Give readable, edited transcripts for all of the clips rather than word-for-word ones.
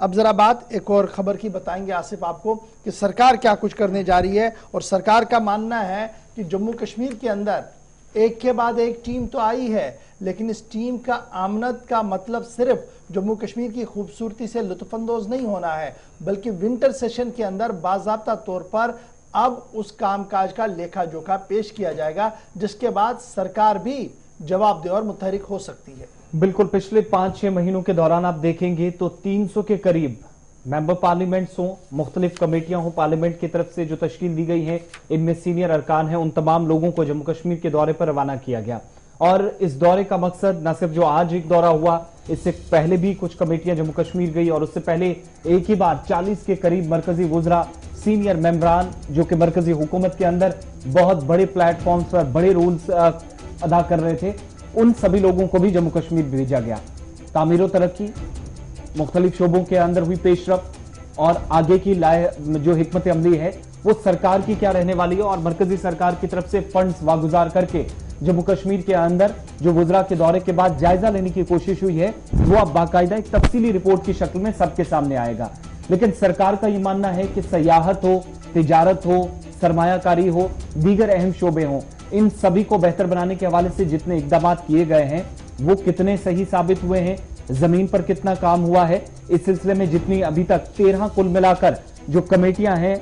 अब जरा बात एक और खबर की बताएंगे आसिफ आपको कि सरकार क्या कुछ करने जा रही है। और सरकार का मानना है कि जम्मू कश्मीर के अंदर एक के बाद एक टीम तो आई है, लेकिन इस टीम का आमद का मतलब सिर्फ जम्मू कश्मीर की खूबसूरती से लुत्फानंदोज नहीं होना है, बल्कि विंटर सेशन के अंदर बाज़ाब्ता तौर पर अब उस कामकाज का लेखा जोखा पेश किया जाएगा, जिसके बाद सरकार भी जवाबदेह और मुतहरिक हो सकती है। बिल्कुल, पिछले 5-6 महीनों के दौरान आप देखेंगे तो 300 के करीब मेंबर पार्लियामेंट्स हो, मुख्तलिफ कमेटियां हो पार्लियामेंट की तरफ से जो तश्कील दी गई है, इनमें सीनियर अरकान हैं, उन तमाम लोगों को जम्मू कश्मीर के दौरे पर रवाना किया गया। और इस दौरे का मकसद न सिर्फ जो आज एक दौरा हुआ, इससे पहले भी कुछ कमेटियां जम्मू कश्मीर गई और उससे पहले एक ही बार 40 के करीब मरकजी वुज़रा, सीनियर मेंबरान जो कि मरकजी हुकूमत के अंदर बहुत बड़े प्लेटफॉर्म्स पर बड़े रोल्स अदा कर रहे थे, उन सभी लोगों को भी जम्मू कश्मीर भेजा गया। तामीर तरक्की, मुख्तलिफ शोबों के अंदर हुई पेशरफ और आगे की जो हिकमत अमली है वो सरकार की क्या रहने वाली है, और मरकजी सरकार की तरफ से फंड्स वागुजार करके जम्मू कश्मीर के अंदर जो गुजरा के दौरे के बाद जायजा लेने की कोशिश हुई है, वो अब बाकायदा एक तफसीली रिपोर्ट की शक्ल में सबके सामने आएगा। लेकिन सरकार का ये मानना है कि सयाहत हो, तिजारत हो, सरमायाकारी हो, दीगर अहम शोबे हों, इन सभी को बेहतर बनाने के हवाले से जितने इकदाम किए गए हैं वो कितने सही साबित हुए हैं, जमीन पर कितना काम हुआ है, इस सिलसिले में जितनी अभी तक 13 कुल मिलाकर जो कमेटियां हैं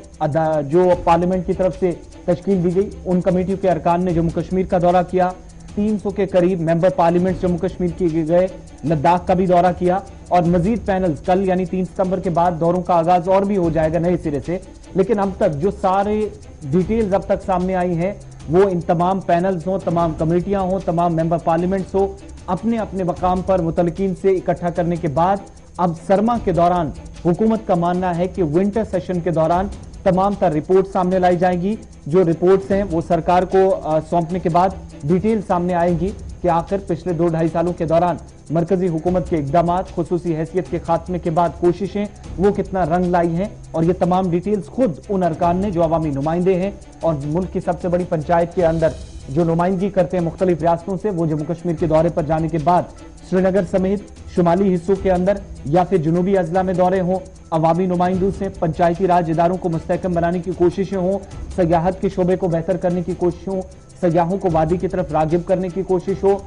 जो पार्लियामेंट की तरफ से तश्कील दी गई, उन कमेटियों के अरकान ने जम्मू कश्मीर का दौरा किया। 300 के करीब मेंबर पार्लियामेंट जम्मू कश्मीर के गए, लद्दाख का भी दौरा किया और मजीद पैनल्स कल यानी 3 सितंबर के बाद दौरों का आगाज और भी हो जाएगा नए सिरे से। लेकिन अब तक जो सारे डिटेल्स अब तक सामने आई हैं वो इन तमाम पैनल्स हो, तमाम कमेटियां हो, तमाम मेंबर पार्लियामेंट्स हो, अपने अपने मकाम पर मुतलकीन से इकट्ठा करने के बाद अब सरमा के दौरान हुकूमत का मानना है कि विंटर सेशन के दौरान तमाम तर रिपोर्ट सामने लाई जाएगी। जो रिपोर्ट्स हैं वो सरकार को सौंपने के बाद डिटेल सामने आएगी कि आखिर पिछले 2-2.5 सालों के दौरान मरकजी हुकूमत के इकदाम, खुसूसी हैसियत के खात्मे के बाद कोशिशें, वो कितना रंग लाई हैं। और ये तमाम डिटेल्स खुद उन अरकान ने जो अवामी नुमाइंदे हैं और मुल्क की सबसे बड़ी पंचायत के अंदर जो नुमाइंदगी करते हैं मुख्तलिफ रियासतों से, वो जम्मू कश्मीर के दौरे पर जाने के बाद श्रीनगर समेत शुमाली हिस्सों के अंदर या फिर जुनूबी अजला में दौरे हों, अवामी नुमाइंदों से पंचायती राज इदारों को मुस्तहकम बनाने की कोशिशें हों, सयाहत के शोबे को बेहतर करने की कोशिश हो, सयाहों को वादी की तरफ रागिब करने की कोशिश हो,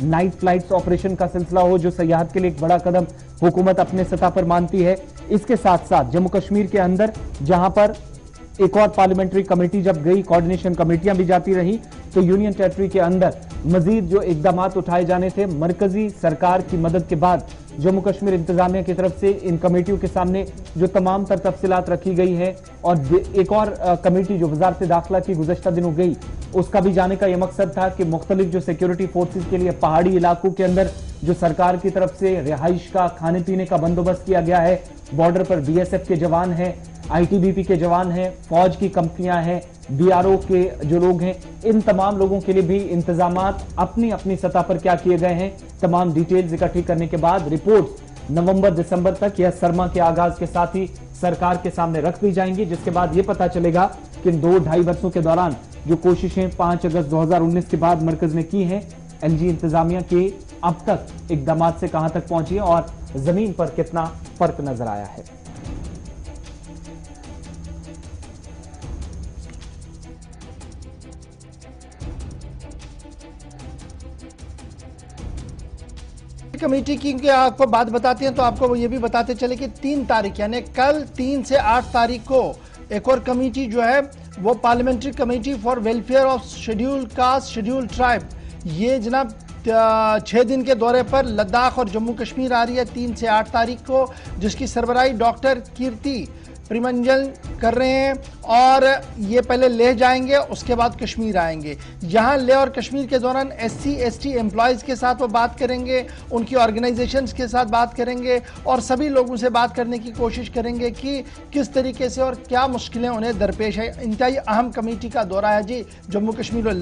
नाइट फ्लाइट्स ऑपरेशन का सिलसिला हो जो सयाहत के लिए एक बड़ा कदम हुकूमत अपने सतह पर मानती है। इसके साथ साथ जम्मू कश्मीर के अंदर जहां पर एक और पार्लियामेंट्री कमेटी जब गई, कोऑर्डिनेशन कमेटियां भी जाती रही, तो यूनियन टेरिटरी के अंदर मजीद जो इकदाम उठाए जाने थे मरकजी सरकार की मदद के बाद जम्मू कश्मीर इंतजामिया की तरफ से इन कमेटियों के सामने जो तमाम तर तफसीलात रखी गई है। और एक और कमेटी जो वजारत दाखिला की गुज़श्ता दिनों गई, उसका भी जाने का यह मकसद था कि मुख्तलिफ जो सिक्योरिटी फोर्सेज के लिए पहाड़ी इलाकों के अंदर जो सरकार की तरफ से रिहाइश का, खाने पीने का बंदोबस्त किया गया है, बॉर्डर पर BSF के जवान हैं, ITBP के जवान हैं, फौज की कंपनियां हैं, BRO के जो लोग हैं, इन तमाम लोगों के लिए भी इंतजामात अपनी अपनी सतह पर क्या किए गए हैं, तमाम डिटेल्स इकट्ठी करने के बाद रिपोर्ट्स नवंबर-दिसंबर तक या सरमा के आगाज के साथ ही सरकार के सामने रख दी जाएंगी, जिसके बाद यह पता चलेगा कि इन 2-2.5 वर्षों के दौरान जो कोशिशें 5 अगस्त 2019 के बाद मरकज ने की हैं, LG इंतजामिया के अब तक इकदाम से कहां तक पहुंची है और जमीन पर कितना फर्क नजर आया है। कमेटी की आपको बात बताते हैं तो आपको वो ये भी बताते चले कि 3 तारीख यानी कल 3 से 8 तारीख को एक और कमेटी जो है वो parliamentary committee for welfare of schedule caste schedule tribe, ये जनाब 6 दिन के दौरे पर लद्दाख और जम्मू कश्मीर आ रही है 3 से 8 तारीख को, जिसकी सरबराही डॉक्टर कीर्ति प्रिमंजन कर रहे हैं। और ये पहले लेह जाएंगे, उसके बाद कश्मीर आएंगे। यहाँ लेह और कश्मीर के दौरान SC/ST एम्प्लॉयज़ के साथ वो बात करेंगे, उनकी ऑर्गेनाइजेशंस के साथ बात करेंगे और सभी लोगों से बात करने की कोशिश करेंगे कि किस तरीके से और क्या मुश्किलें उन्हें दरपेश है। इंतहाई अहम कमेटी का दौरा है जी जम्मू कश्मीर और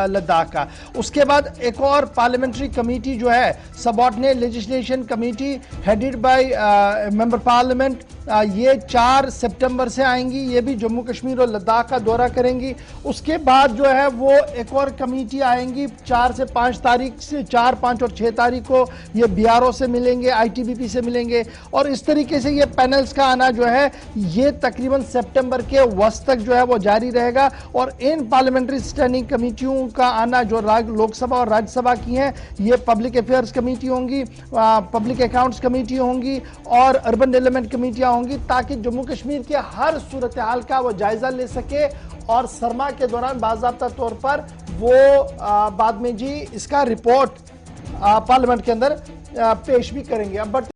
लद्दाख का। उसके बाद एक और पार्लियामेंट्री कमेटी जो है subordinate legislation committee headed by member parliament ये 4 सितंबर से आएंगी, ये भी जम्मू कश्मीर और लद्दाख का दौरा करेंगी। उसके बाद जो है वो एक और कमेटी आएंगी 4 से 5 तारीख से, 4, 5 और 6 तारीख को ये बीआरओ से मिलेंगे, आईटीबीपी से मिलेंगे, और इस तरीके से ये पैनल्स का आना जो है ये तकरीबन सितंबर के वस्त तक जो है वो जारी रहेगा। और इन पार्लियामेंट्री स्टैंडिंग कमेटियों का आना जो लोकसभा और राज्यसभा की हैं, ये पब्लिक अफेयर्स कमेटी होंगी, पब्लिक अकाउंट्स कमेटी होंगी और अर्बन डेवलपमेंट कमेटियां होंगी, ताकि जम्मू कश्मीर के हर सूरत हाल का वो जायजा ले सके और सरमा के दौरान बाकायदा तौर पर वो बाद में जी इसका रिपोर्ट पार्लियामेंट के अंदर पेश भी करेंगे। अब